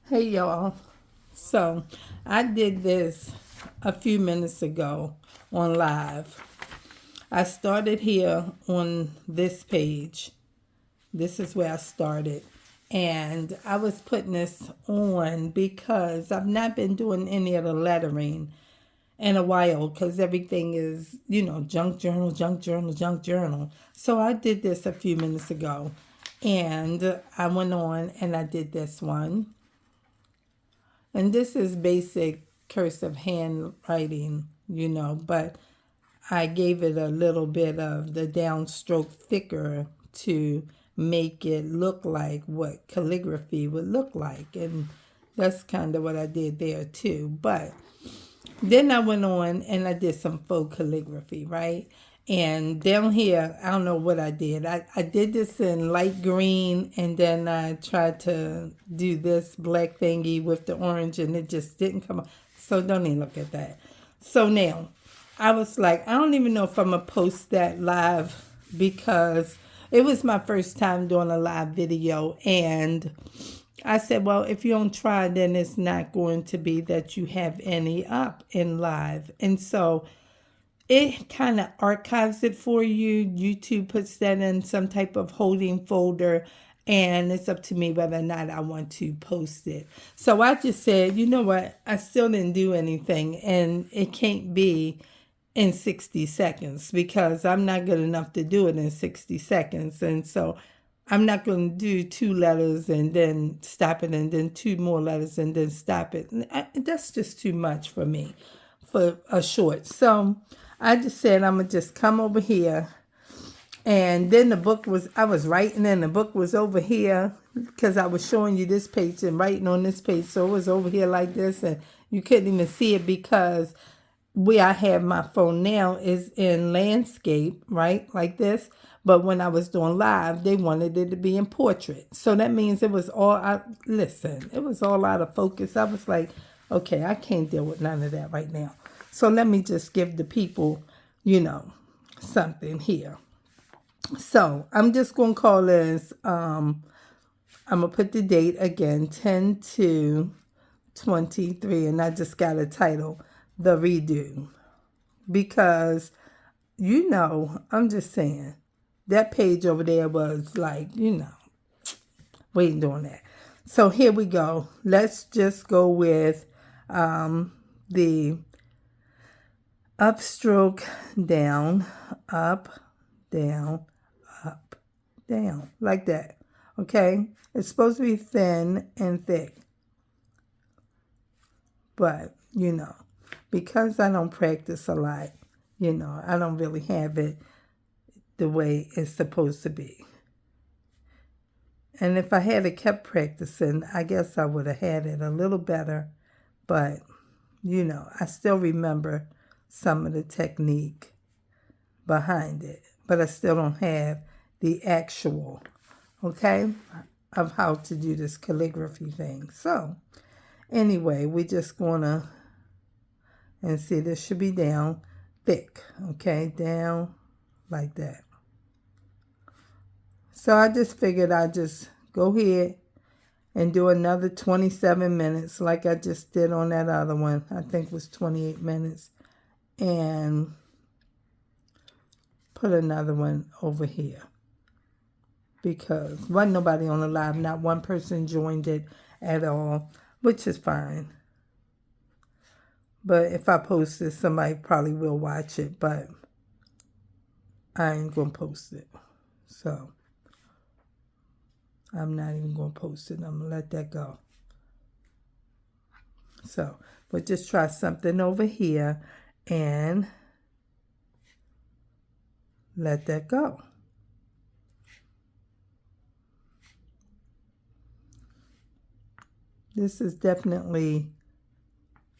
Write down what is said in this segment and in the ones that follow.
Hey y'all. So I did this a few minutes ago on live. I started here on this page. This is where I started. And I was putting this on because I've not been doing any of the lettering in a while because everything is, junk journal, junk journal, junk journal. So I did this a few minutes ago. And I went on and I did this one. And this is basic cursive handwriting, but I gave it a little bit of the downstroke thicker to make it look like what calligraphy would look like. And that's kind of what I did there too. But then I went on and I did some faux calligraphy, right? And down here, I don't know what I did. I did this in light green and then I tried to do this black thingy with the orange and it just didn't come out. So don't even look at that. So now, I was like, I don't even know if I'm going to post that live because it was my first time doing a live video and I said, well, if you don't try, then it's not going to be that you have any up in live. And so it kind of archives it for you. YouTube puts that in some type of holding folder, and it's up to me whether or not I want to post it. So I just said, you know what? I still didn't do anything, and it can't be in 60 seconds because I'm not good enough to do it in 60 seconds. And so I'm not going to do two letters and then stop it and then two more letters and then stop it. That's just too much for me for a short. So I just said I'm going to just come over here. And then I was writing and the book was over here because I was showing you this page and writing on this page. So it was over here like this and you couldn't even see it because where I have my phone now is in landscape, right? Like this. But when I was doing live, they wanted it to be in portrait. So that means it was it was all out of focus. I was like, okay, I can't deal with none of that right now. So let me just give the people, something here. So I'm just going to call this, I'm going to put the date again, 10/2/23, and I just got a title, The Redo. Because, I'm just saying, that page over there was like, we ain't doing that. So here we go. Let's just go with the upstroke down, up, down, up, down, like that. Okay? It's supposed to be thin and thick. But, because I don't practice a lot, I don't really have it the way it's supposed to be. And if I had kept practicing, I guess I would have had it a little better. But, I still remember some of the technique behind it. But I still don't have the actual, okay, of how to do this calligraphy thing. So, anyway, we're just going to, and see, this should be down thick, okay, down like that. So I just figured I'd just go ahead and do another 27 minutes like I just did on that other one. I think it was 28 minutes. And put another one over here. Because wasn't nobody on the live. Not one person joined it at all, which is fine. But if I post this, somebody probably will watch it. But I ain't going to post it. So I'm not even going to post it. I'm going to let that go. So we'll just try something over here and let that go. This is definitely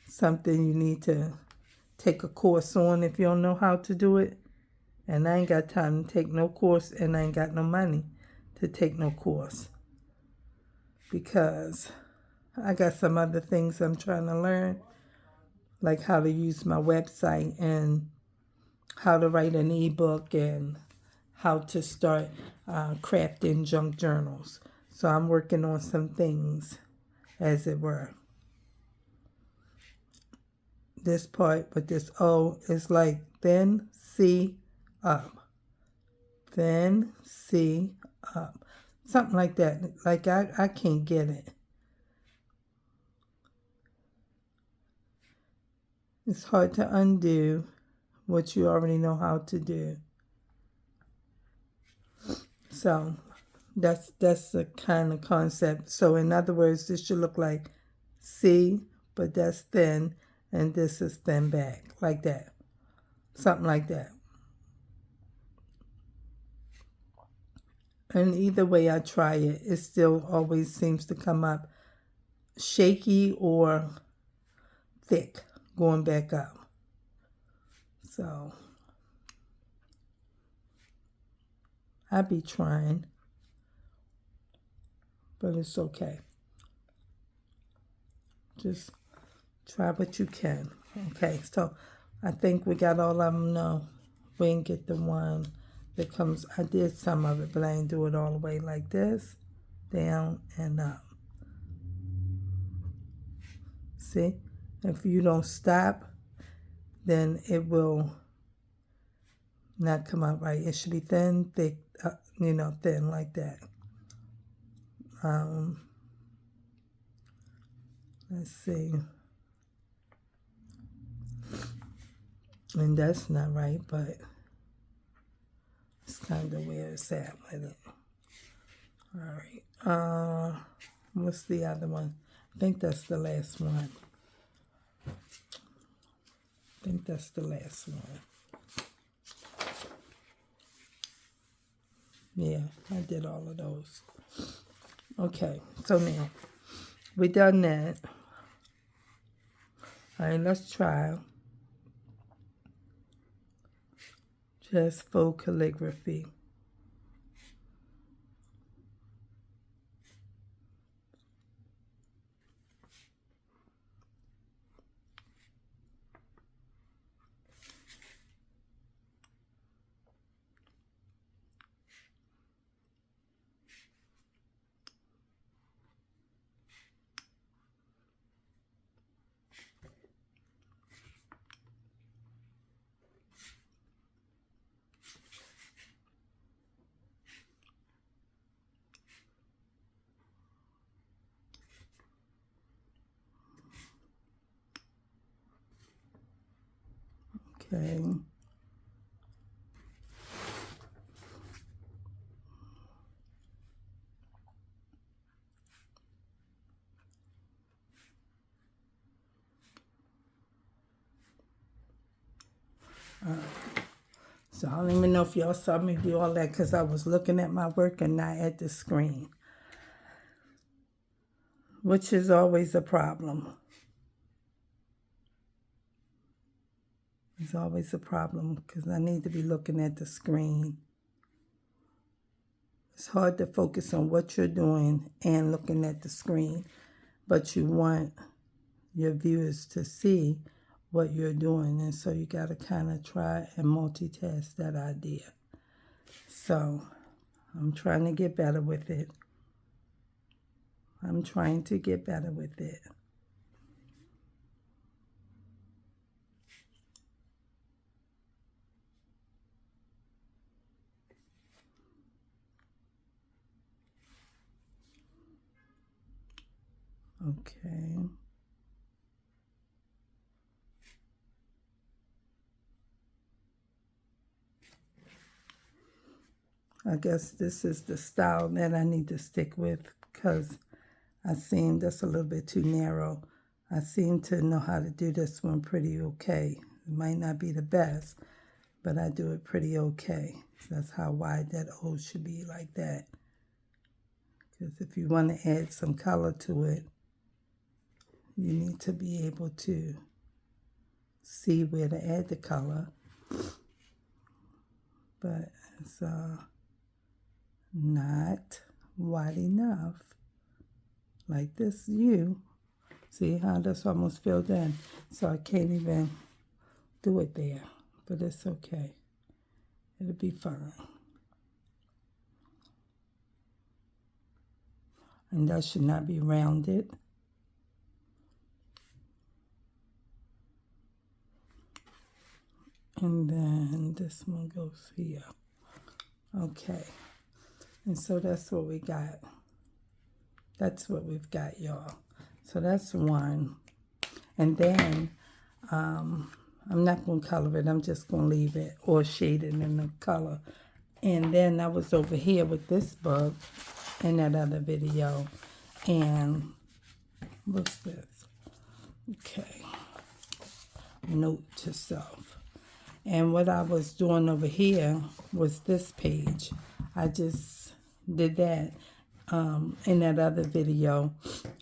something you need to take a course on if you don't know how to do it. And I ain't got time to take no course, and I ain't got no money to take no course. Because I got some other things I'm trying to learn, like how to use my website and how to write an ebook and how to start crafting junk journals. So I'm working on some things as it were. This part with this O is like thin C up, thin C up, something like that. Like I can't get it. It's hard to undo what you already know how to do. So that's the kind of concept. So in other words, this should look like C, but that's thin, and this is thin back, like that. Something like that. And either way I try it, it still always seems to come up shaky or thick going back up. So I be trying, but it's okay. Just try what you can. Okay, so I think we got all of them. No, we didn't get the one that comes. I did some of it, but I didn't do it all the way like this, down and up. See, if you don't stop, then it will not come out right. It should be thin, thick, thin like that. Let's see. And that's not right, but it's kind of where it's at with it. All right. What's the other one? I think that's the last one. Yeah, I did all of those. Okay, so now we done that. All right, let's try just full calligraphy. Okay. So I don't even know if y'all saw me do all that because I was looking at my work and not at the screen, which is always a problem. It's always a problem because I need to be looking at the screen. It's hard to focus on what you're doing and looking at the screen, but you want your viewers to see what you're doing, and so you got to kind of try and multitask that idea. So I'm trying to get better with it. Okay. I guess this is the style that I need to stick with because I seem that's a little bit too narrow. I seem to know how to do this one pretty okay. It might not be the best, but I do it pretty okay. That's how wide that O should be, like that. Because if you want to add some color to it, you need to be able to see where to add the color. But it's not wide enough. Like this U. See how that's almost filled in? So I can't even do it there. But it's okay. It'll be fine. And that should not be rounded. And then this one goes here. Okay. And so that's what we got. That's what we've got, y'all. So that's one. And then I'm not going to color it. I'm just going to leave it or shade it in the color. And then I was over here with this book in that other video. And what's this? Okay. Note to self. And what I was doing over here was this page. I just did that in that other video.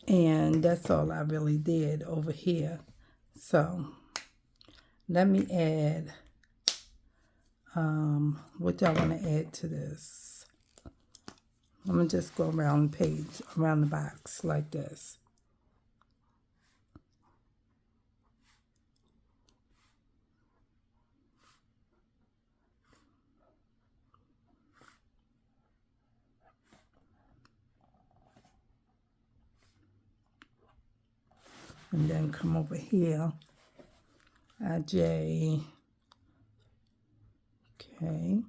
And that's all I really did over here. So let me add, what do I want to add to this? I'm going to just go around the page, around the box like this. And then come over here, IJ, okay,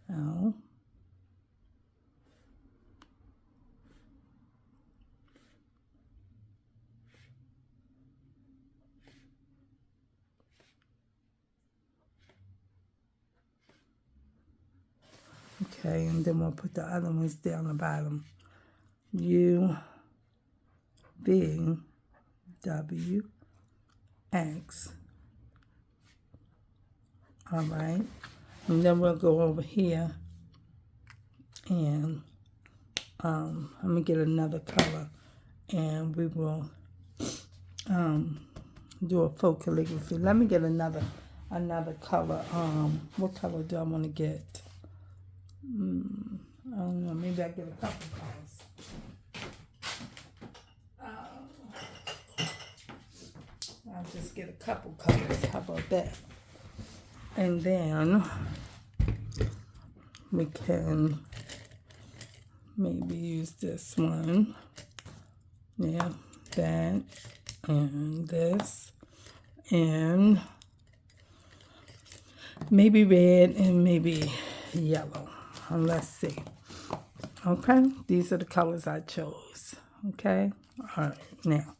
L, okay, and then we'll put the other ones down the bottom. U, V, W, X. All right. And then we'll go over here and I'm going to get another color and we will do a faux calligraphy. Let me get another color. What color do I want to get? I don't know. Maybe I get a couple colors. I'll just get a couple colors. How about that? And then we can maybe use this one. Yeah, that and this. And maybe red and maybe yellow. Let's see. Okay, these are the colors I chose. Okay, all right, now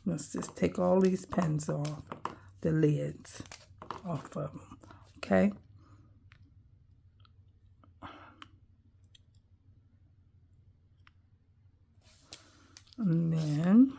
let's just take all these pens off, the lids off of them. Okay. And then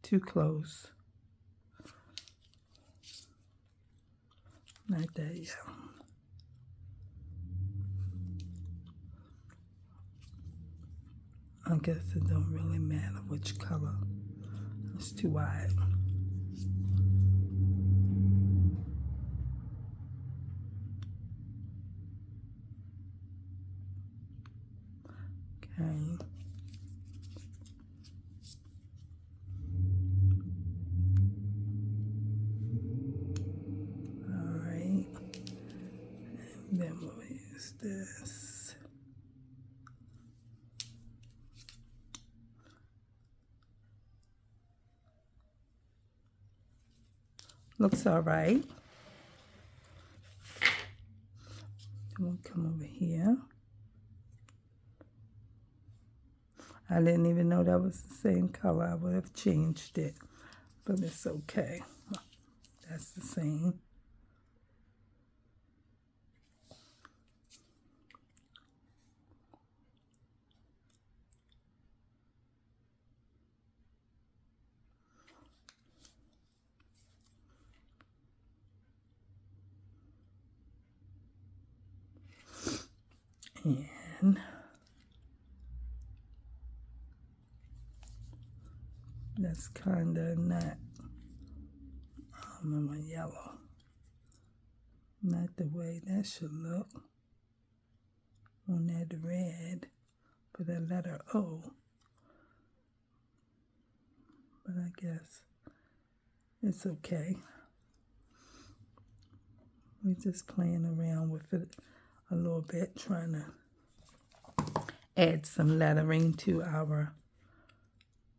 too close. Like that, yeah. I guess it don't really matter which color. It's too wide. Okay. All right. And then we'll use this. Looks all right. We'll come over here. I didn't even know that was the same color. I would have changed it, but it's okay. That's the same. And that's kind of not my yellow. Not the way that should look on that red for the letter O. But I guess it's okay. We're just playing around with it a little bit, trying to add some lettering to our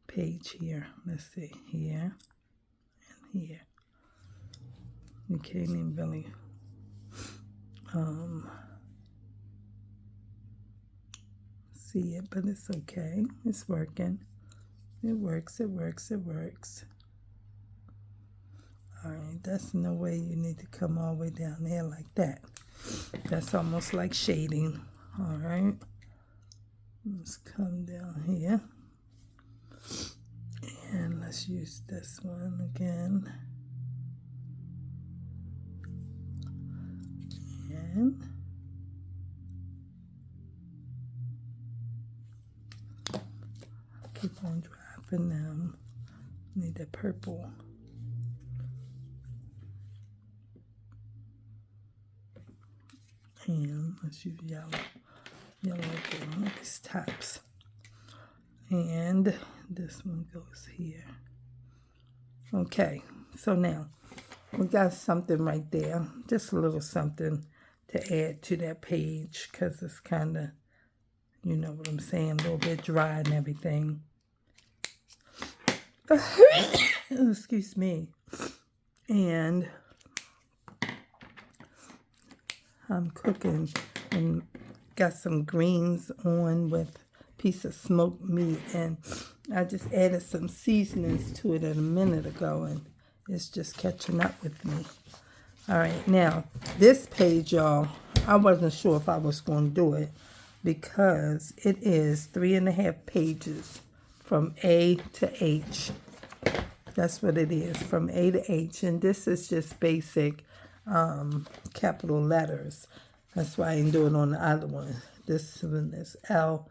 page here. Let's see, here and here. You can't even really see it, but it's okay. It's working. It works, it works, it works. All right, that's no way you need to come all the way down there like that. That's almost like shading. All right, let's come down here. And let's use this one again. And keep on dropping them. Need that purple. And let's use yellow. Yellow again with these tops. And this one goes here. Okay, so now we got something right there. Just a little something to add to that page because it's kind of, you know what I'm saying, a little bit dry and everything. Excuse me. And I'm cooking and got some greens on with a piece of smoked meat, and I just added some seasonings to it a minute ago, and it's just catching up with me. All right, now this page, y'all, I wasn't sure if I was going to do it because it is 3.5 pages from A to H. That's what it is, from A to H, and this is just basic capital letters. That's why I didn't do it on the other one. This one is L.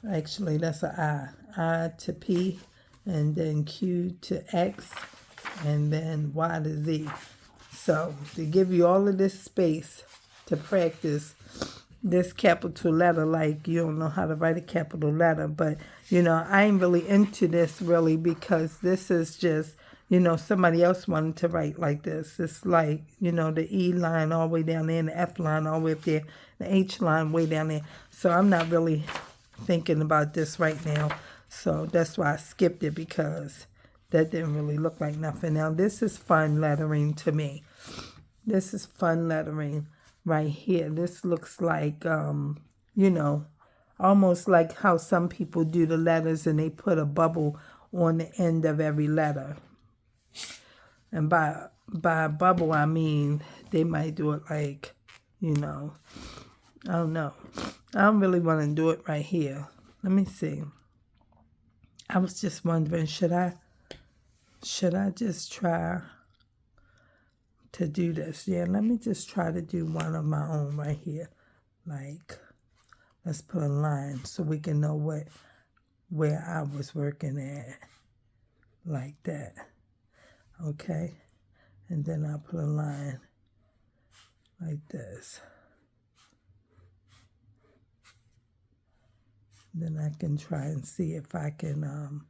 Actually, that's an I. I to P, and then Q to X, and then Y to Z. So to give you all of this space to practice this capital letter, like you don't know how to write a capital letter, but you know, I ain't really into this really because this is just, you know, somebody else wanted to write like this. It's like, you know, the E line all the way down there and the F line all the way up there, the H line way down there. So I'm not really thinking about this right now. So that's why I skipped it, because that didn't really look like nothing. Now this is fun lettering to me. This is fun lettering right here. This looks like, you know, almost like how some people do the letters and they put a bubble on the end of every letter. And by bubble, I mean they might do it like, you know, I don't know. I don't really want to do it right here. Let me see. I was just wondering, should I just try to do this? Yeah, let me just try to do one of my own right here. Like, let's put a line so we can know where I was working at. Like that. Okay, and then I'll put a line like this. Then I can try and see if I can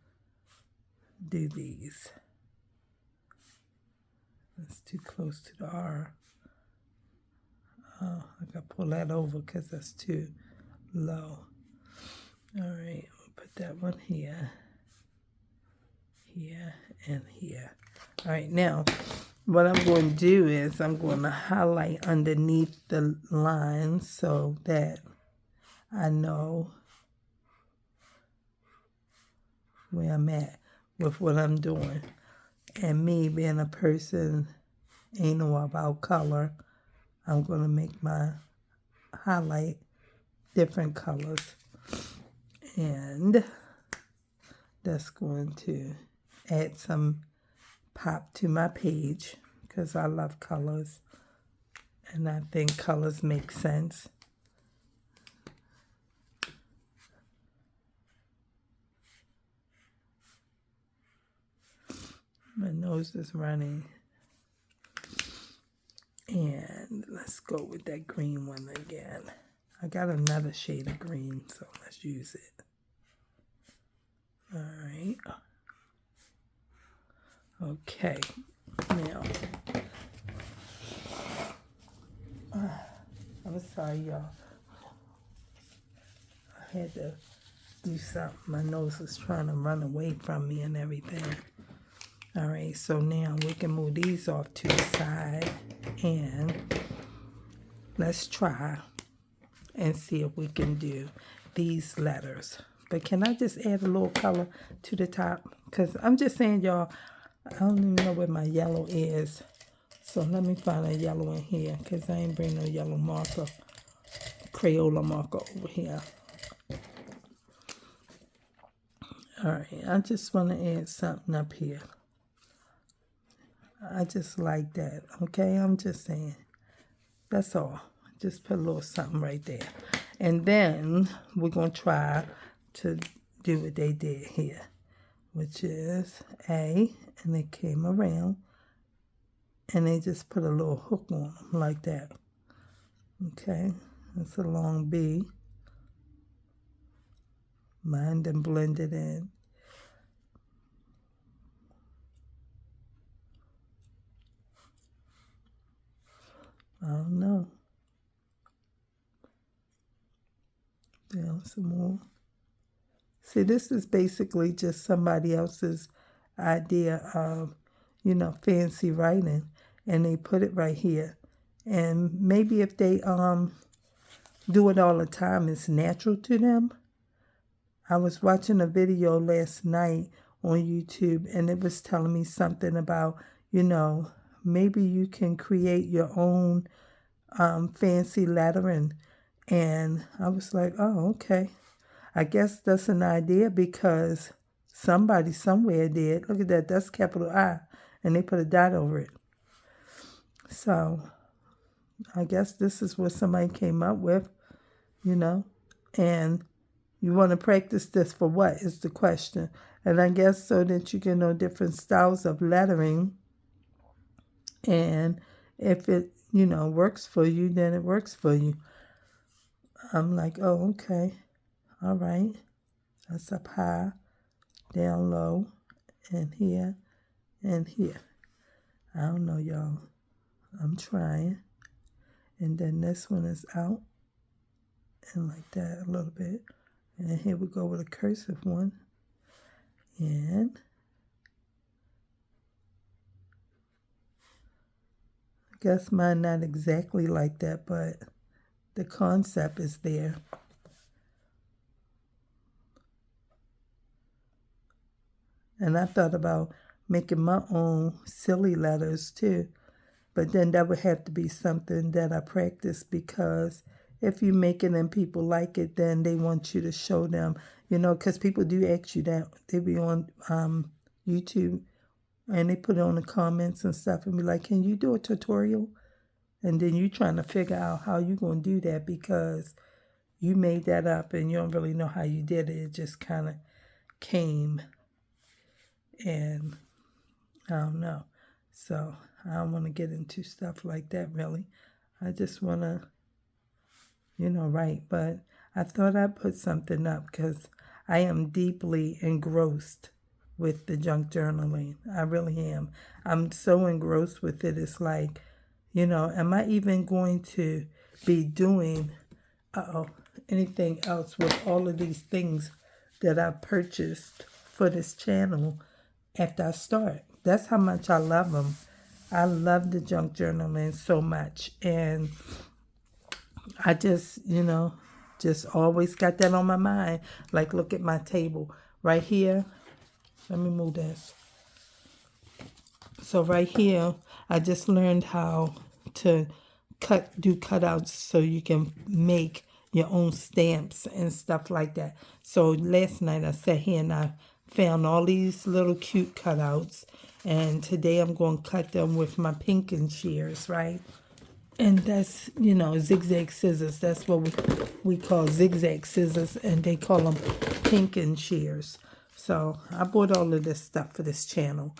do these. That's too close to the R. Oh, I gotta pull that over because that's too low. All right, we'll put that one here, here, and here. All right, now what I'm going to do is I'm going to highlight underneath the line so that I know where I'm at with what I'm doing. And me being a person ain't know about color, I'm going to make my highlight different colors. And that's going to add some pop to my page because I love colors and I think colors make sense. My nose is running. And let's go with that green one again. I got another shade of green, so let's use it. All right. Okay. Now, Sorry, y'all. I had to do something. My nose was trying to run away from me and everything. All right, so now we can move these off to the side. And let's try and see if we can do these letters. But can I just add a little color to the top? Because I'm just saying, y'all, I don't even know where my yellow is. So let me find a yellow in here, because I ain't bring no yellow marker, Crayola marker over here. All right, I just want to add something up here. I just like that, okay? I'm just saying. That's all. Just put a little something right there. And then we're going to try to do what they did here, which is A, and they came around, and they just put a little hook on them like that. Okay, that's a long B. Mine then blended in. I don't know. Down some more. See, this is basically just somebody else's idea of, fancy writing. And they put it right here. And maybe if they do it all the time, it's natural to them. I was watching a video last night on YouTube, and it was telling me something about, maybe you can create your own fancy lettering. And I was like, oh, okay. I guess that's an idea, because somebody somewhere did. Look at that. That's capital I. And they put a dot over it. So I guess this is what somebody came up with, And you want to practice this for what is the question. And I guess so that you can know different styles of lettering. And if it, works for you, then it works for you. I'm like, oh, okay. All right. That's up high, down low, and here, and here. I don't know, y'all. I'm trying. And then this one is out, and like that a little bit. And here we go with a cursive one. And I guess mine not exactly like that, but the concept is there. And I thought about making my own silly letters too. But then that would have to be something that I practice, because if you make it and people like it, then they want you to show them, because people do ask you that. They be on YouTube and they put it on the comments and stuff and be like, can you do a tutorial? And then you trying to figure out how you going to do that, because you made that up and you don't really know how you did it. It just kind of came, and I don't know. So I don't want to get into stuff like that, really. I just want to, write. But I thought I'd put something up, because I am deeply engrossed with the junk journaling. I really am. I'm so engrossed with it. It's like, am I even going to be doing anything else with all of these things that I purchased for this channel after I start? That's how much I love them. I love the junk journaling so much. And I just, just always got that on my mind. Like, look at my table right here. Let me move this. So right here, I just learned how to do cutouts so you can make your own stamps and stuff like that. So last night I sat here and I found all these little cute cutouts. And today I'm going to cut them with my pinking shears, right? And that's, zigzag scissors. That's what we call zigzag scissors, and they call them pinking shears. So I bought all of this stuff for this channel,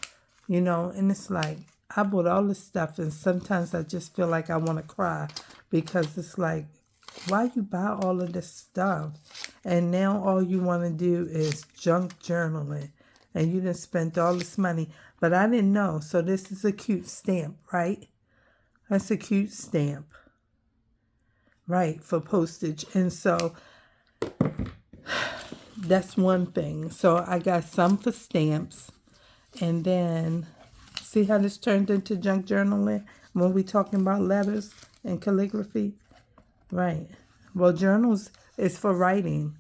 and it's like, I bought all this stuff, and sometimes I just feel like I want to cry, because it's like, why you buy all of this stuff? And now all you want to do is junk journaling, and you done spent all this money. But I didn't know. So this is a cute stamp, right? That's a cute stamp. right, for postage. And so that's one thing. So I got some for stamps. And then, see how this turned into junk journaling when we talking about letters and calligraphy? Right. Well, journals is for writing.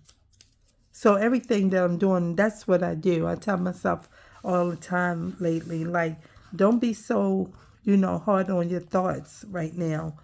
So everything that I'm doing, that's what I do. I tell myself all the time lately, like, don't be so, hard on your thoughts right now.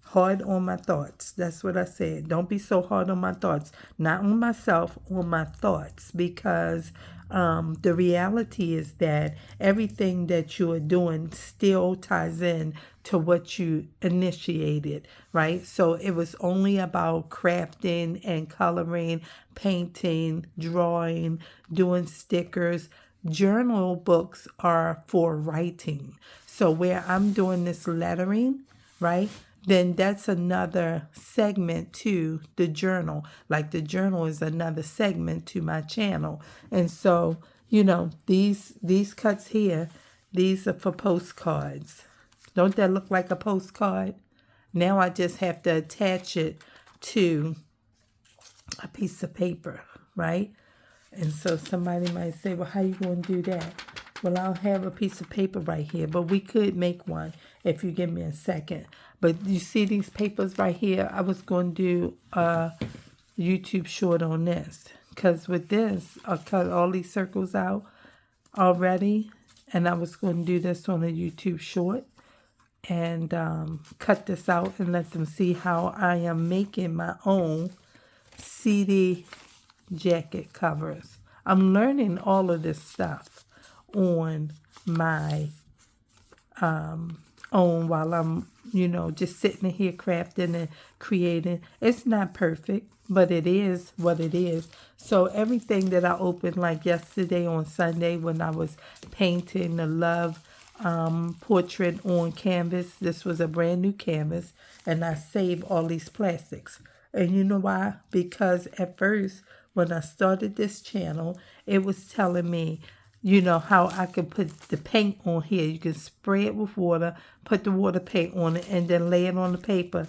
Hard on my thoughts. That's what I said. Don't be so hard on my thoughts. Not on myself, on my thoughts. Because the reality is that everything that you are doing still ties in to what you initiated, right? So it was only about crafting and coloring, painting, drawing, doing stickers. Journal books are for writing. So where I'm doing this lettering, right? Then that's another segment to the journal. Like the journal is another segment to my channel. And so, these cuts here, these are for postcards. Don't that look like a postcard? Now I just have to attach it to a piece of paper, right? And so somebody might say, well, how you going to do that? Well, I'll have a piece of paper right here, but we could make one if you give me a second. But you see these papers right here? I was going to do a YouTube short on this, because with this, I cut all these circles out already, and I was going to do this on a YouTube short and cut this out and let them see how I am making my own CD jacket covers. I'm learning all of this stuff on my own while I'm, just sitting here crafting and creating. It's not perfect, but it is what it is. So everything that I opened, like yesterday on Sunday when I was painting the love portrait on canvas, this was a brand new canvas, and I saved all these plastics. And you know why? Because at first, when I started this channel, it was telling me, how I could put the paint on here. You can spray it with water, put the water paint on it, and then lay it on the paper,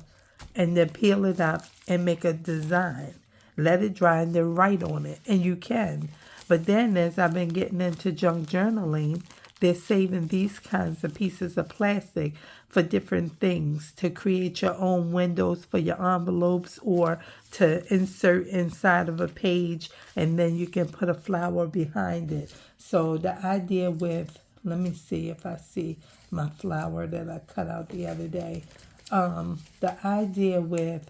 and then peel it up and make a design. Let it dry and then write on it. And you can. But then as I've been getting into junk journaling, they're saving these kinds of pieces of plastic for different things, to create your own windows for your envelopes or to insert inside of a page, and then you can put a flower behind it. So the idea with, let me see if I see my flower that I cut out the other day. The idea with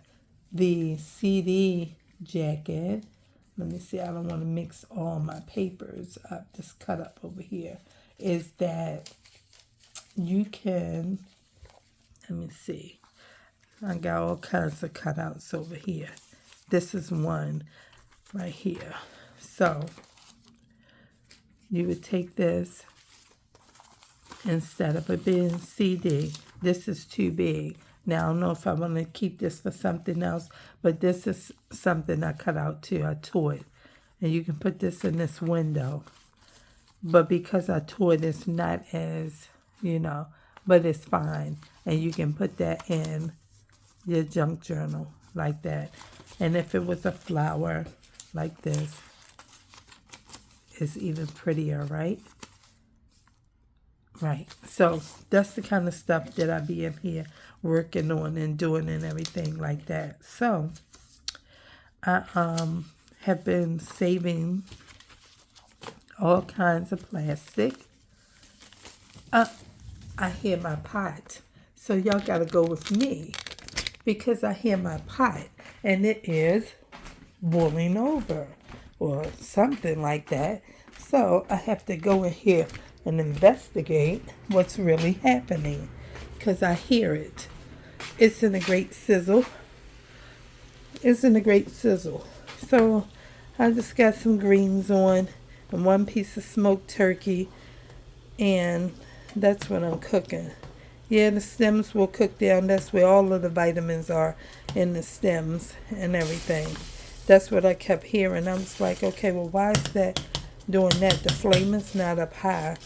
the CD jacket, let me see, I don't want to mix all my papers up, just cut up over here, is that you can, let me see, I got all kinds of cutouts over here. This is one right here. So you would take this, instead of it being CD, this is too big. Now, I don't know if I want to keep this for something else, but this is something I cut out too. I tore it. And you can put this in this window. But because I tore it, it's not as, but it's fine. And you can put that in your junk journal like that. And if it was a flower like this, it's even prettier, right? Right. So that's the kind of stuff that I be in here working on and doing and everything like that. So I have been saving all kinds of plastic. I hear my pot. So y'all got to go with me because I hear my pot and it is boiling over or something like that. So I have to go in here and investigate what's really happening because I hear it. It's in a great sizzle. It's in a great sizzle. So I just got some greens on and one piece of smoked turkey, and that's what I'm cooking. Yeah, the stems will cook down. That's where all of the vitamins are, in the stems and everything. That's what I kept hearing. I was like, okay, well, why is that doing that? The flame is not up high,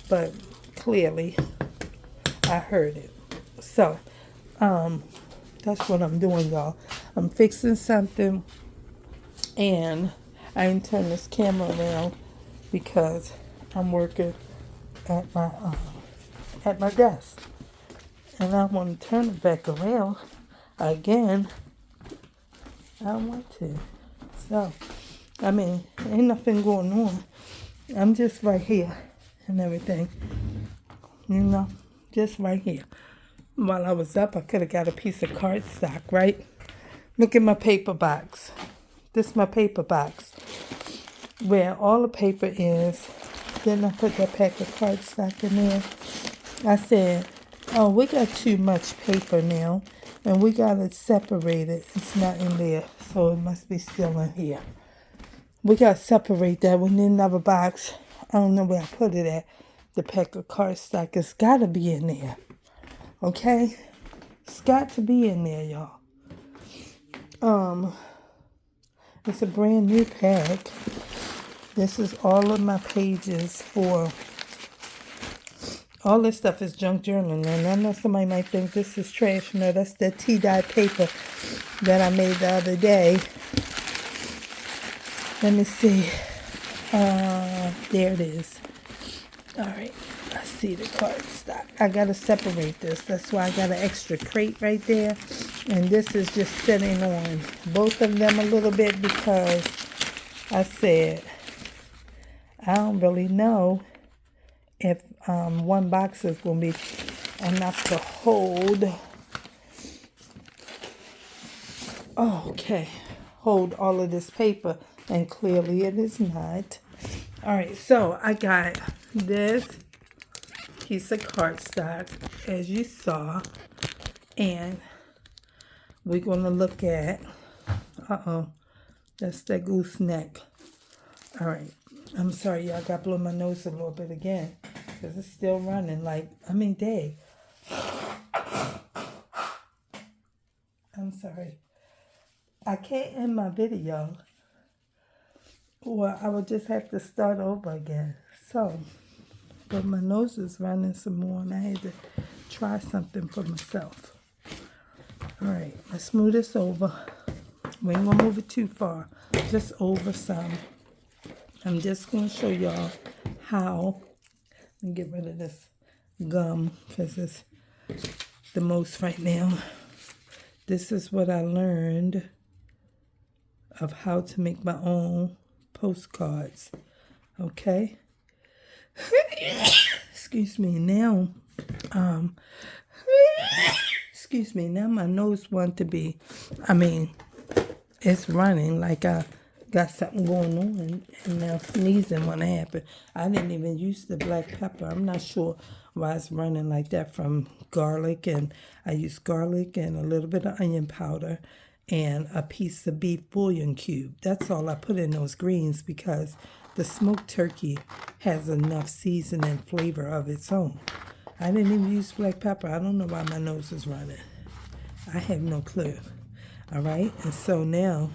but clearly I heard it. So That's what I'm doing, y'all. I'm fixing something, and I didn't turn this camera around because I'm working at my desk, and I want to turn it back around again. I don't want to. So, I mean, ain't nothing going on. I'm just right here and everything, just right here. While I was up, I could have got a piece of cardstock, right? Look at my paper box. This is my paper box where all the paper is. Then I put that pack of cardstock in there. I said, oh, we got too much paper now, and we got to separate it. It's not in there, so it must be still in here. We got to separate that. We need another box. I don't know where I put it at. The pack of cardstock, it's got to be in there. Okay? It's got to be in there, y'all. It's a brand new pack. This is all of my pages for... All this stuff is junk journaling. And I know somebody might think this is trash. No, that's the tea-dye paper that I made the other day. Let me see. There it is. All right. I see the cardstock. I got to separate this. That's why I got an extra crate right there. And this is just sitting on both of them a little bit because I said I don't really know if one box is going to be enough to hold. Hold all of this paper. And clearly it is not. All right, so I got this piece of cardstock, as you saw, and we're going to look at, that's that gooseneck. All right, I'm sorry, y'all, got to blow my nose a little bit again, because it's still running dang. I'm sorry. I can't end my video. Well, I would just have to start over again. So, but my nose is running some more, and I had to try something for myself. All right, let's move this over. We ain't gonna move it too far, just over some. I'm just gonna show y'all how. Let me get rid of this gum because it's the most right now. This is what I learned of how to make my own postcards. Okay. Excuse me. Now my nose want to be, it's running like I got something going on, and now sneezing want to happen. I didn't even use the black pepper. I'm not sure why it's running like that from garlic, and I used garlic and a little bit of onion powder and a piece of beef bouillon cube. That's all I put in those greens because the smoked turkey has enough season and flavor of its own. I didn't even use black pepper. I don't know why my nose is running. I have no clue. All right, and so now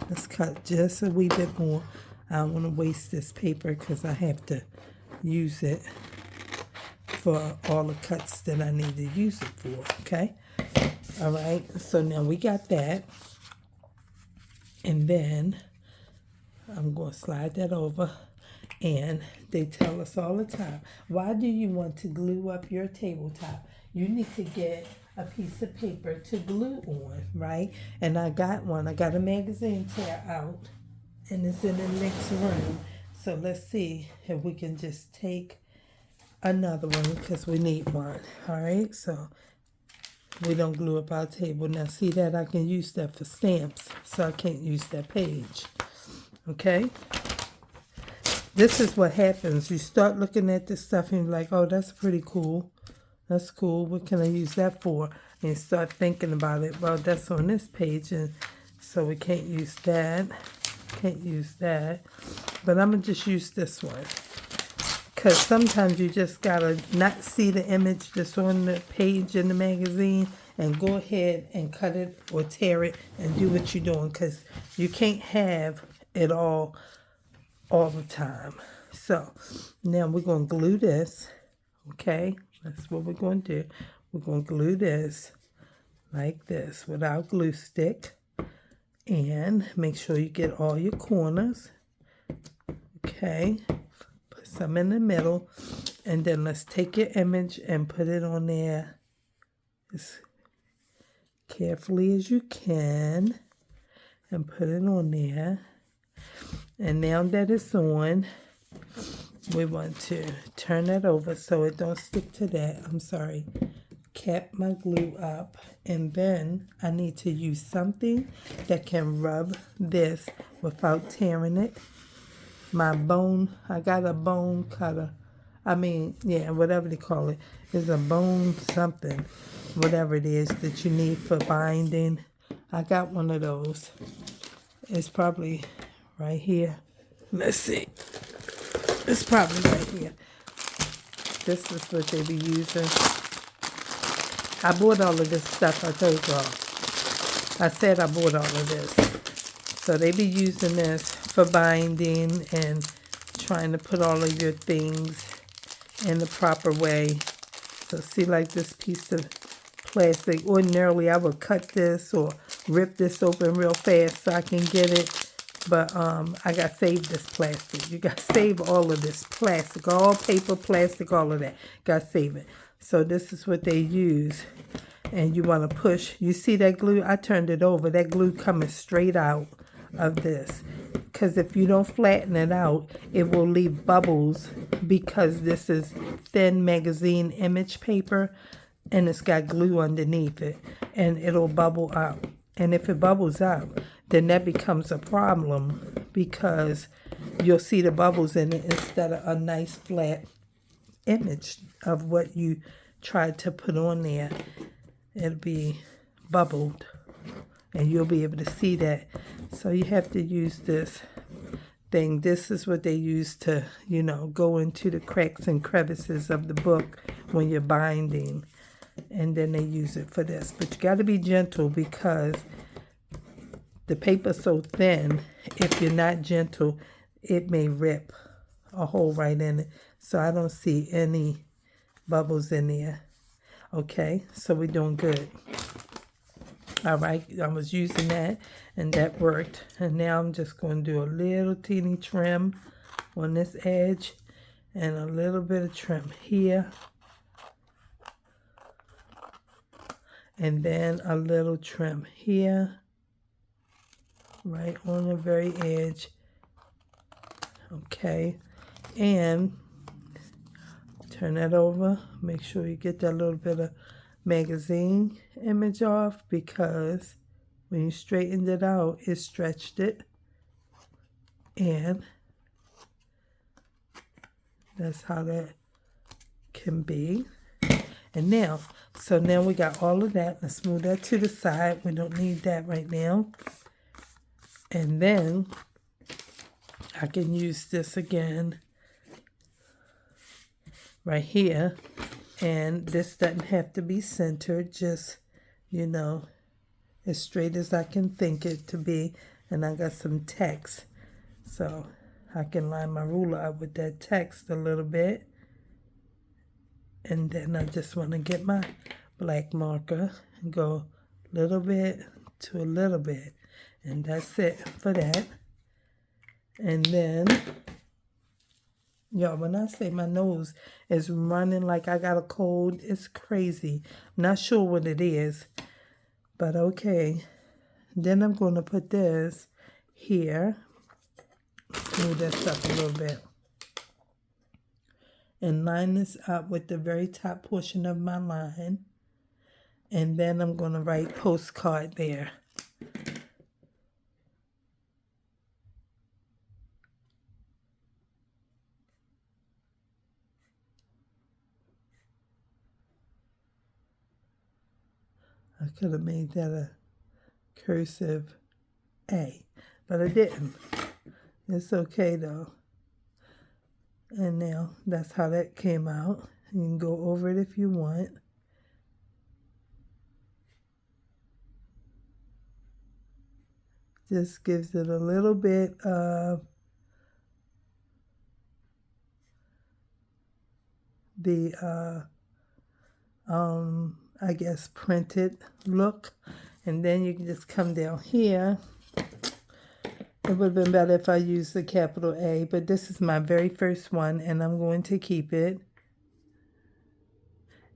let's cut just a wee bit more. I don't want to waste this paper because I have to use it for all the cuts that I need to use it for, okay? All right, so now we got that. And then I'm going to slide that over. And they tell us all the time, why do you want to glue up your tabletop? You need to get a piece of paper to glue on, right? And I got one. I got a magazine tear out, and it's in the next room. So let's see if we can just take another one because we need one. All right, so we don't glue up our table. Now see that I can use that for stamps, so I can't use that page. Okay? This is what happens. You start looking at this stuff and you're like, oh, that's pretty cool. That's cool. What can I use that for? And you start thinking about it. Well, that's on this page, and so we can't use that. Can't use that. But I'm going to just use this one. Because sometimes you just got to not see the image that's on the page in the magazine and go ahead and cut it or tear it and do what you're doing. Because you can't have it all the time. So now we're going to glue this. Okay, that's what we're going to do. We're going to glue this like this without glue stick. And make sure you get all your corners. Okay, put some in the middle, and then let's take your image and put it on there as carefully as you can, and put it on there. And now that it's on, we want to turn it over so it don't stick to that. I'm sorry. Cap my glue up, and then I need to use something that can rub this without tearing it. My bone, I got a bone cutter. Whatever they call it. It's a bone something, whatever it is that you need for binding. I got one of those. It's probably right here. Let's see. It's probably right here. This is what they be using. I bought all of this stuff, I told y'all. I said I bought all of this. So they be using this for binding and trying to put all of your things in the proper way. So see, like this piece of plastic. Ordinarily, I would cut this or rip this open real fast so I can get it. But I got to save this plastic. You got to save all of this plastic. All paper, plastic, all of that. Got to save it. So this is what they use. And you want to push. You see that glue? I turned it over. That glue coming straight out of this. Because if you don't flatten it out, it will leave bubbles, because this is thin magazine image paper and it's got glue underneath it, and it'll bubble out. And if it bubbles out, then that becomes a problem, because you'll see the bubbles in it instead of a nice flat image of what you tried to put on there. It'll be bubbled, and you'll be able to see that. So you have to use this thing. This is what they use to, go into the cracks and crevices of the book when you're binding. And then they use it for this. But you got to be gentle, because the paper's so thin, if you're not gentle, it may rip a hole right in it. So I don't see any bubbles in there. Okay, so we're doing good. All right, I was using that, and that worked. And now I'm just going to do a little teeny trim on this edge, and a little bit of trim here. And then a little trim here, right on the very edge. Okay, and turn that over. Make sure you get that little bit of magazine image off, because when you straightened it out, it stretched it. And that's how that can be. And now, so now we got all of that. Let's move that to the side. We don't need that right now. And then I can use this again right here. And this doesn't have to be centered, just, as straight as I can think it to be. And I got some text, so I can line my ruler up with that text a little bit. And then I just want to get my black marker and go a little bit to a little bit. And that's it for that. And then, y'all, when I say my nose is running like I got a cold, it's crazy. I'm not sure what it is, but okay. Then I'm going to put this here. Move this up a little bit. And line this up with the very top portion of my line. And then I'm going to write postcard there. I could have made that a cursive A, but I didn't. It's okay though. And now that's how that came out. You can go over it if you want. Just gives it a little bit of the I guess, printed look. And then you can just come down here. It would have been better if I used the capital A, but this is my very first one, and I'm going to keep it.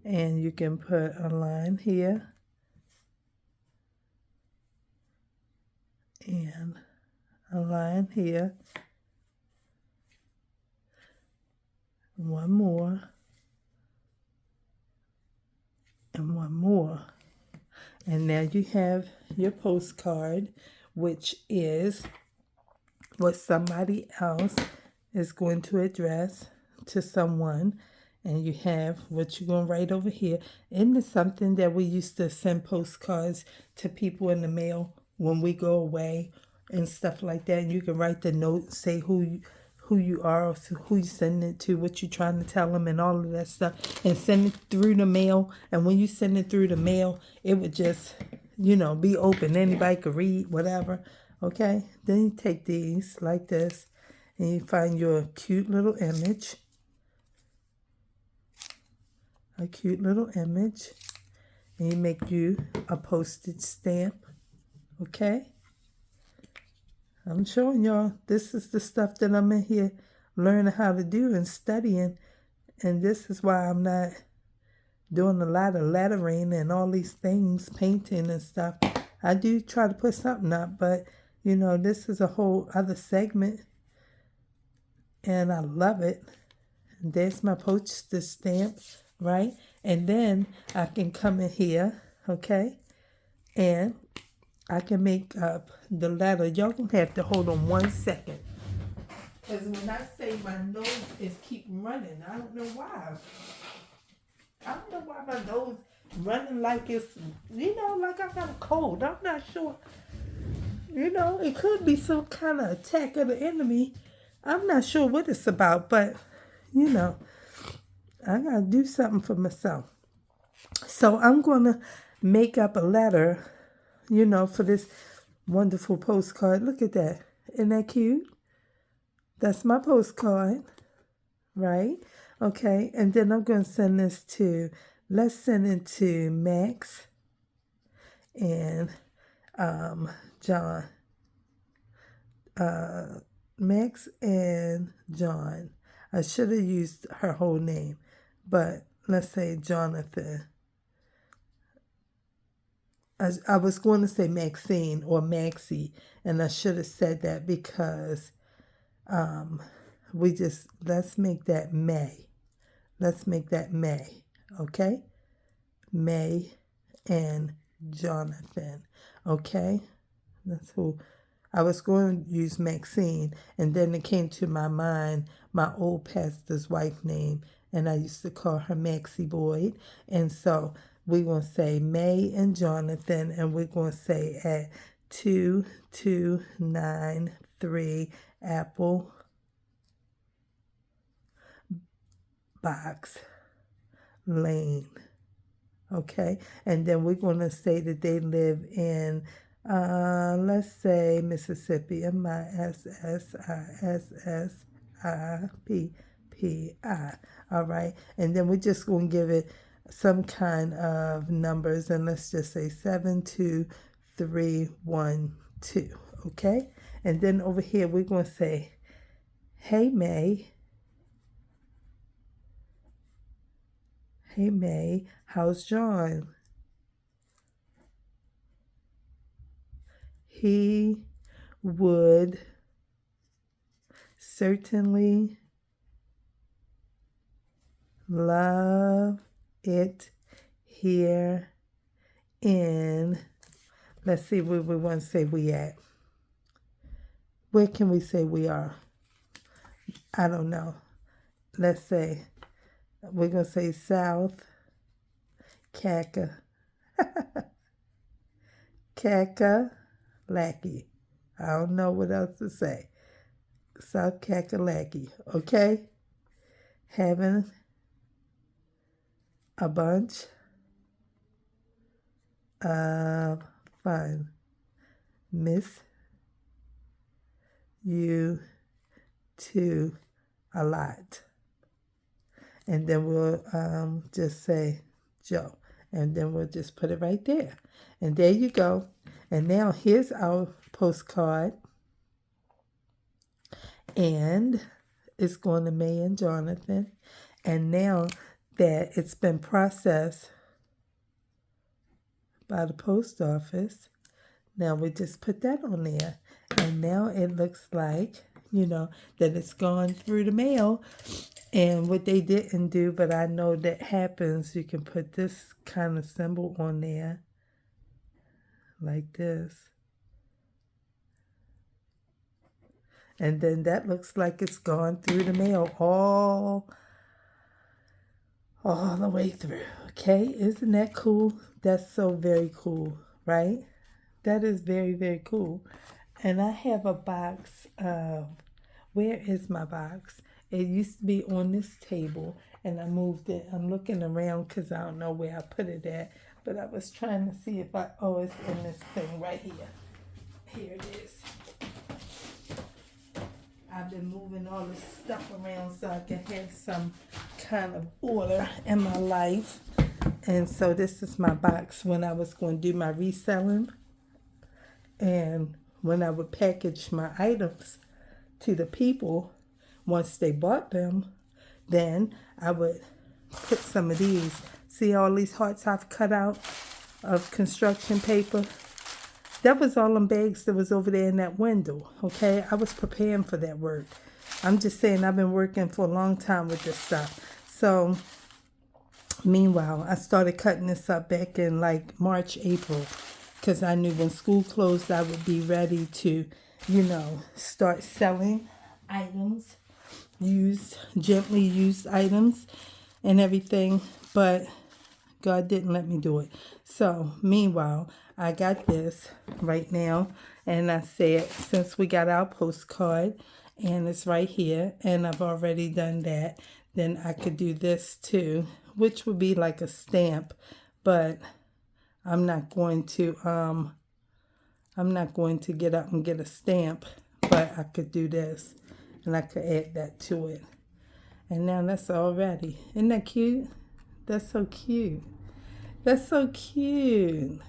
And you can put a line here. And a line here. One more. And one more. And now you have your postcard, which is what somebody else is going to address to someone. And you have what you're going to write over here. Isn't it something that we used to send postcards to people in the mail when we go away and stuff like that? And you can write the note, say who you are, or who you send it to, what you're trying to tell them, and all of that stuff, and send it through the mail. And when you send it through the mail, it would just, be open. Anybody could read, whatever. Okay? Then you take these like this, and you find your cute little image. A cute little image. And you make you a postage stamp. Okay? I'm showing y'all, this is the stuff that I'm in here learning how to do and studying. And this is why I'm not doing a lot of lettering and all these things, painting and stuff. I do try to put something up, but, this is a whole other segment. And I love it. And there's my postage stamp, right? And then I can come in here, okay? And I can make up the letter. Y'all gonna have to hold on 1 second. Because when I say my nose is keep running, I don't know why. I don't know why my nose running like it's, like I got a cold. I'm not sure. It could be some kind of attack of the enemy. I'm not sure what it's about, but, I gotta do something for myself. So I'm gonna make up a letter, for this wonderful postcard. Look at that. Isn't that cute? That's my postcard, right? Okay, and then I'm going to send this let's send it to Max and John. Max and John. I should have used her whole name, but let's say Jonathan. I was going to say Maxine or Maxie, and I should have said that because let's make that May. Let's make that May, okay? May and Jonathan, okay? That's who. I was going to use Maxine, and then it came to my mind my old pastor's wife name, and I used to call her Maxie Boyd, and so we're going to say May and Jonathan, and we're going to say at 2293 Apple Box Lane. Okay, and then we're going to say that they live in, let's say Mississippi, Mississippi. All right, and then we're just going to give it some kind of numbers, and let's just say 72312. Okay, and then over here we're going to say, hey May. Hey May, how's John? He would certainly love it here in, let's see where we want to say we at. Where can we say we are? I don't know. Let's say, we're going to say South Kakalaki. I don't know what else to say. South Kakalaki, okay? Having a bunch of fun. Miss you too a lot. And then we'll just say Joe. And then we'll just put it right there. And there you go. And now here's our postcard. And it's going to May and Jonathan. And now that it's been processed by the post office, now we just put that on there. And now it looks like, that it's gone through the mail. And what they didn't do, but I know that happens, you can put this kind of symbol on there, like this. And then that looks like it's gone through the mail all the way through. Okay, isn't that cool? That's so very cool, right? That is very, very cool. And I have a box of, where is my box? It used to be on this table, and I moved it. I'm looking around because I don't know where I put it at, but I was trying to see if it's in this thing right here. Here it is. I've been moving all this stuff around so I can have some kind of order in my life. And so this is my box when I was going to do my reselling. And when I would package my items to the people, once they bought them, then I would put some of these. See all these hearts I've cut out of construction paper? That was all them bags that was over there in that window, okay? I was preparing for that work. I'm just saying I've been working for a long time with this stuff. So, meanwhile, I started cutting this up back in like March, April, because I knew when school closed, I would be ready to, start selling items, gently used items and everything, but God didn't let me do it. So, meanwhile, I got this right now, and I said, since we got our postcard, and it's right here, and I've already done that, then I could do this too, which would be like a stamp, but I'm not going to get up and get a stamp, but I could do this, and I could add that to it. And now that's all ready. Isn't that cute? That's so cute. That's so cute.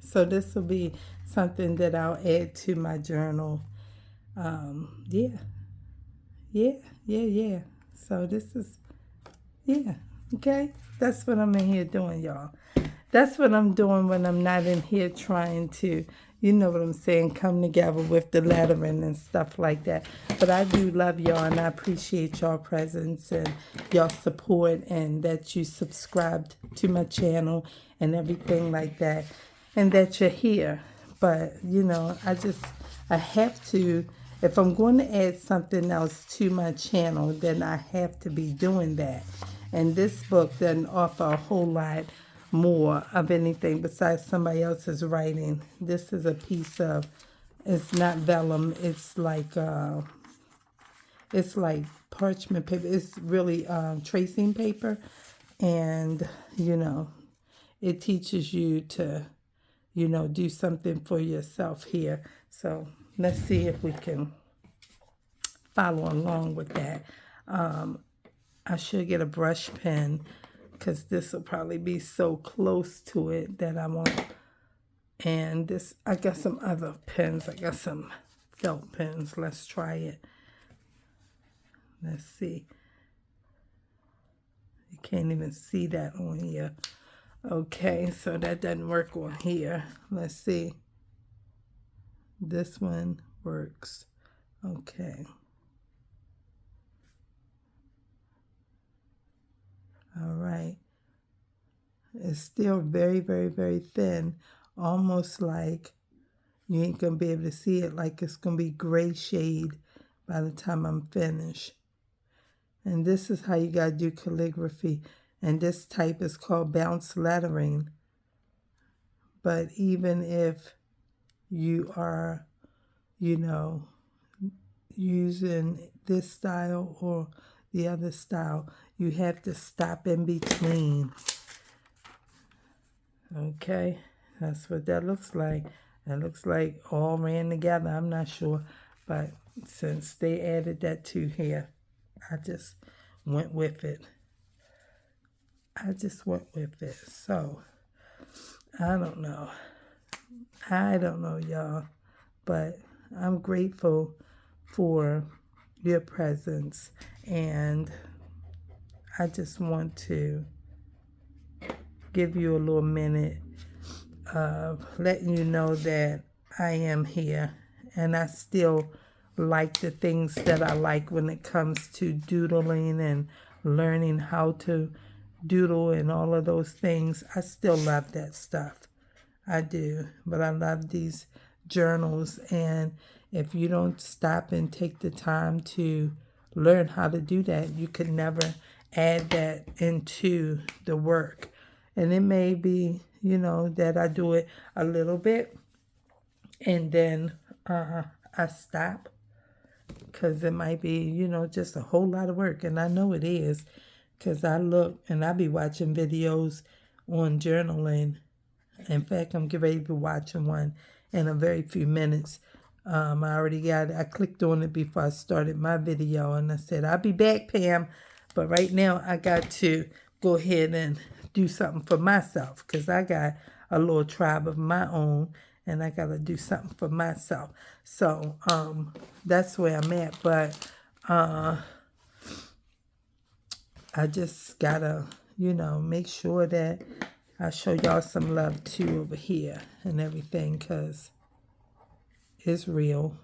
So this will be something that I'll add to my journal. Yeah. So this is, okay. That's what I'm in here doing, y'all. That's what I'm doing when I'm not in here trying to, you know what I'm saying, come together with the lettering and stuff like that. But I do love y'all, and I appreciate y'all presence and y'all support, and that you subscribed to my channel and everything like that, and that you're here. But, I have to, if I'm going to add something else to my channel, then I have to be doing that. And this book doesn't offer a whole lot more of anything besides somebody else's writing. This is a piece of, it's not vellum, it's like parchment paper. It's really tracing paper, and it teaches you to do something for yourself here. So let's see if we can follow along with that. I should get a brush pen, because this will probably be so close to it that I won't. And this, I got some other pens. I got some felt pens. Let's try it. Let's see. You can't even see that on here. Okay, so that doesn't work on here. Let's see. This one works. Okay. All right. It's still very, very, very thin. Almost like you ain't going to be able to see it, like it's going to be gray shade by the time I'm finished. And this is how you got to do calligraphy. And this type is called bounce lettering. But even if you are, using this style or the other style, you have to stop in between. Okay, that's what that looks like. It looks like all ran together. I'm not sure, but since they added that to here, I just went with it. So I don't know. I don't know, y'all. But I'm grateful for your presence. And I just want to give you a little minute of letting you know that I am here. And I still like the things that I like when it comes to doodling and learning how to doodle and all of those things. I still love that stuff. I do. But I love these journals. And if you don't stop and take the time to learn how to do that, you could never add that into the work. And it may be, that I do it a little bit and then I stop because it might be, just a whole lot of work. And I know it is because I look and I be watching videos on journaling. In fact, I'm getting ready to be watching one in a very few minutes. I clicked on it before I started my video and I said, I'll be back, Pam. But right now I got to go ahead and do something for myself because I got a little tribe of my own and I got to do something for myself. So that's where I'm at. But I just got to, make sure that I show y'all some love too over here and everything because it's real.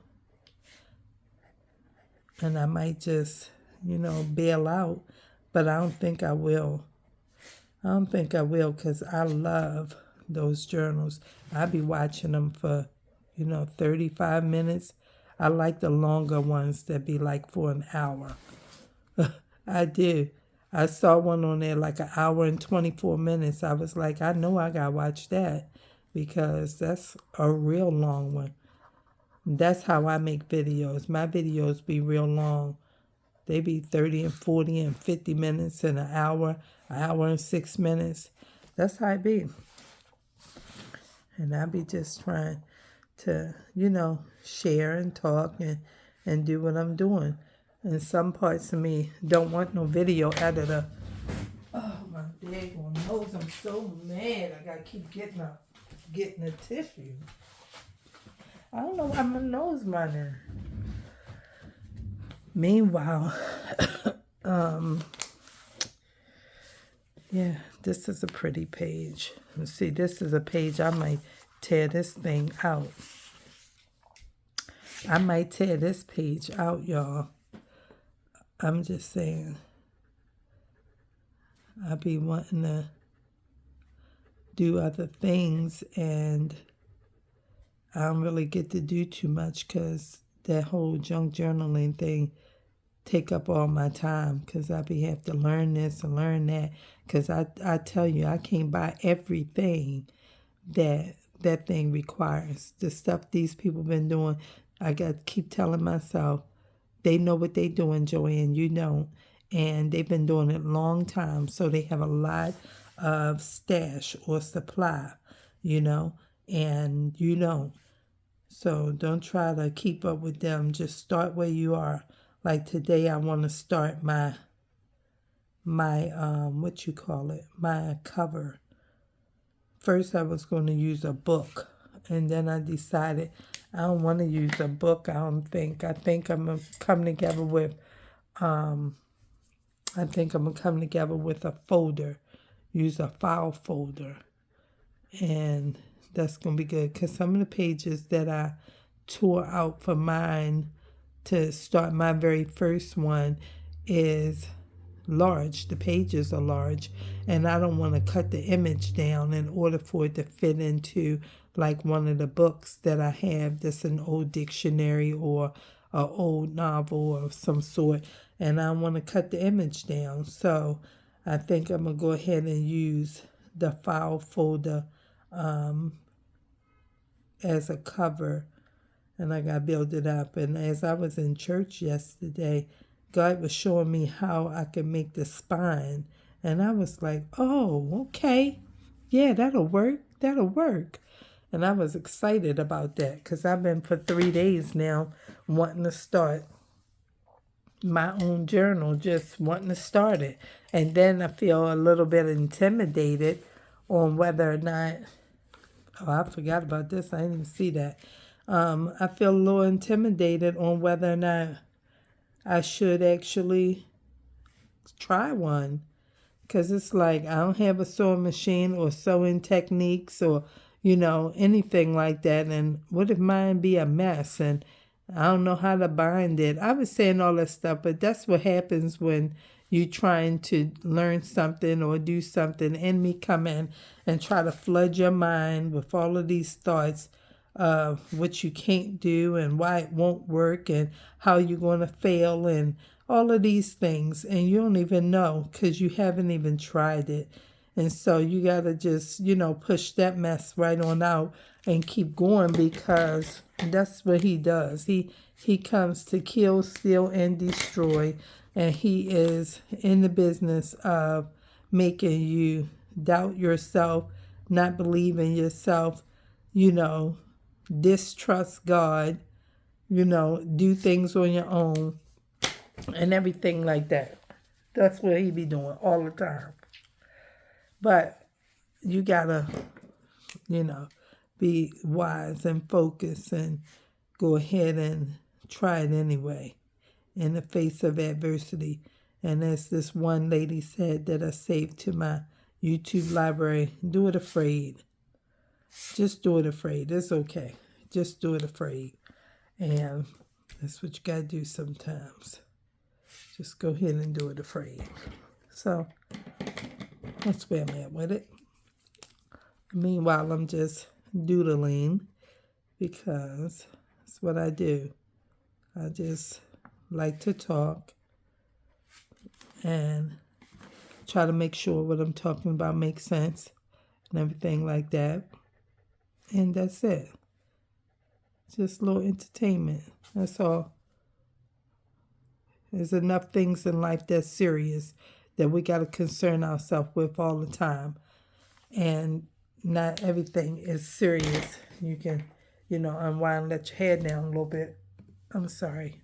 And I might just, bail out, but I don't think I will. I don't think I will because I love those journals. I be watching them for, 35 minutes. I like the longer ones that be like for an hour. I do. I saw one on there like an hour and 24 minutes. I was like, I know I got to watch that because that's a real long one. That's how I make videos. My videos be real long. They be 30 and 40 and 50 minutes and an hour and 6 minutes. That's how it be. And I be just trying to, share and talk and do what I'm doing. And some parts of me don't want no video editor. Oh, my daggone nose. I'm so mad. I got to keep getting a tissue. I don't know why my nose running. Meanwhile, yeah, this is a pretty page. Let's see, this is a page I might tear this thing out. I might tear this page out, y'all. I'm just saying. I be wanting to do other things and I don't really get to do too much because that whole junk journaling thing take up all my time because I be have to learn this and learn that because I tell you, I can't buy everything that thing requires. The stuff these people been doing, I got to keep telling myself, they know what they doing, Joanne, you don't. And they've been doing it a long time, so they have a lot of stash or supply, and you don't. So don't try to keep up with them. Just start where you are. Like today, I want to start my my cover. First, I was going to use a book, and then I decided I don't want to use a book. I think I'm gonna come together with a folder. Use a file folder, and that's gonna be good because some of the pages that I tore out for mine to start my very first one is large. The pages are large, and I don't want to cut the image down in order for it to fit into like one of the books that I have that's an old dictionary or an old novel of some sort, and I want to cut the image down. So I think I'm going to go ahead and use the file folder as a cover, and I got to build it up. And as I was in church yesterday, God was showing me how I could make the spine. And I was like, oh, okay. Yeah, that'll work. And I was excited about that because I've been for 3 days now wanting to start my own journal, just wanting to start it. And then I feel a little bit intimidated on whether or not Oh, I forgot about this. I didn't even see that. I feel a little intimidated on whether or not I should actually try one. Because it's like I don't have a sewing machine or sewing techniques or, anything like that. And what if mine be a mess and I don't know how to bind it? I was saying all that stuff, but that's what happens when you trying to learn something or do something. Enemy come in and try to flood your mind with all of these thoughts of what you can't do and why it won't work and how you're going to fail and all of these things, and you don't even know because you haven't even tried it. And so you got to just, push that mess right on out and keep going, because that's what he does. He comes to kill, steal, and destroy, and he is in the business of making you doubt yourself, not believe in yourself, distrust God, do things on your own and everything like that. That's what he be doing all the time. But you gotta, be wise and focus and go ahead and try it anyway in the face of adversity. And as this one lady said that I saved to my YouTube library, do it afraid. Just do it afraid. It's okay. Just do it afraid. And that's what you gotta do sometimes. Just go ahead and do it afraid. So that's where I'm at with it. Meanwhile, I'm just doodling because that's what I do. I just like to talk and try to make sure what I'm talking about makes sense and everything like that. And that's it. Just a little entertainment. That's all. There's enough things in life that's serious that we got to concern ourselves with all the time. And not everything is serious. You can, unwind, let your head down a little bit. I'm sorry.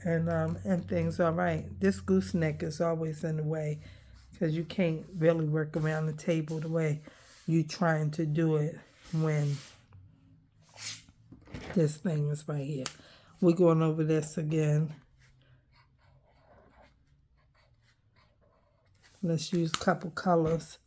And things all right. This gooseneck is always in the way because you can't really work around the table the way you trying to do it when this thing is right here. We're going over this again. Let's use a couple colors.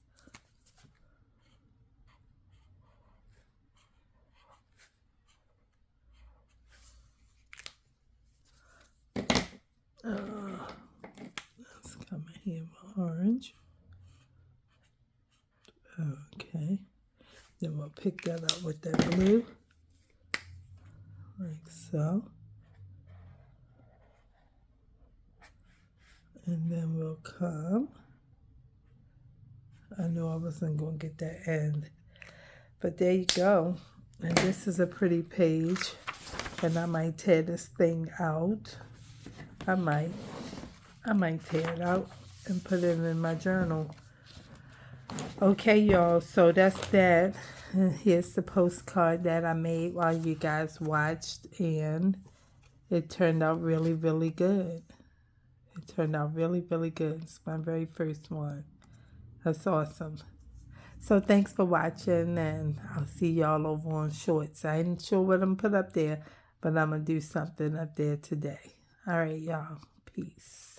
Let's come in here with orange. Okay. Then we'll pick that up with that blue. Like so. And then we'll come. I knew I wasn't going to get that end. But there you go. And this is a pretty page. And I might tear this thing out. I might tear it out and put it in my journal. Okay, y'all. So that's that. And here's the postcard that I made while you guys watched. And it turned out really, really good. It turned out really, really good. It's my very first one. That's awesome. So thanks for watching, and I'll see y'all over on Shorts. I ain't sure what I'm going to put up there, but I'm going to do something up there today. All right, y'all. Peace.